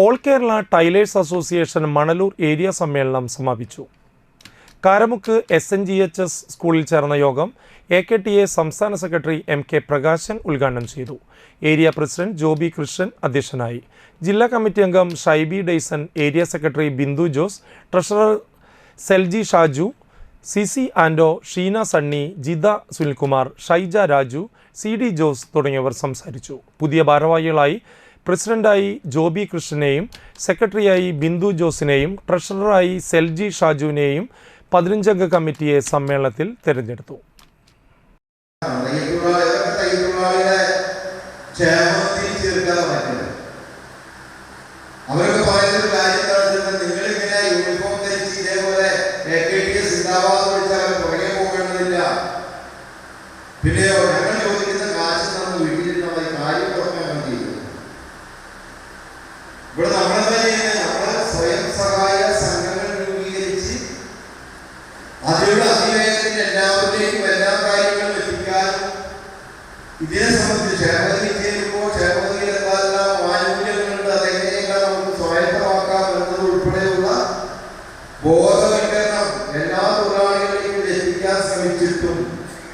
All Kerala tailors association Manalur area സമ്മേളനം സമാപിച്ചു. Karamukku SNGHS സ്കൂളിൽ ചേർന്ന യോഗം AKTA സംസ്ഥാന സെക്രട്ടറി MK പ്രകാശൻ ഉദ്ഘാടനം ചെയ്തു. ഏരിയ പ്രസിഡന്റ് ജോബി കൃഷ്ണൻ അധ്യക്ഷനായി. ജില്ലാ കമ്മിറ്റി അംഗം Shaibi Dayson, area secretary Bindu Jose, treasurer Selji Shaju, CC ആൻഡോ, ഷീന സണ്ണി, ജിത സുനിൽകുമാർ, ഷൈജ രാജു, CD ജോസ് തുടങ്ങിയവർ സംസാരിച്ചു. പുതിയ ഭാരവാഹികളായി പ്രസിഡന്റായി ജോബി കൃഷ്ണനെയും സെക്രട്ടറിയായി ബിന്ദു ജോസിനെയും ട്രഷററായി സെൽജി ഷാജുവിനെയും 15-അംഗ കമ്മിറ്റിയെ സമ്മേളനത്തിൽ തെരഞ്ഞെടുത്തു. ഇവിടെ നമ്മളെ സ്വയം സഹായ സംഘങ്ങൾ രൂപീകരിച്ച് അതിലുള്ള അതിവേഗത്തിൽ എല്ലാവരിലേക്കും എല്ലാ കാര്യങ്ങളും എത്തിക്കാനും ഇതിനെ സംബന്ധിച്ച് ക്ഷേമപതി ചെയ്യുമ്പോൾ ക്ഷേമപതിയിൽ എന്തെല്ലാം ആനുകൂല്യങ്ങളുണ്ട്, അതെങ്ങനെയെല്ലാം നമുക്ക് സ്വായത്തമാക്കാം എന്നത് ഉൾപ്പെടെയുള്ള ബോധ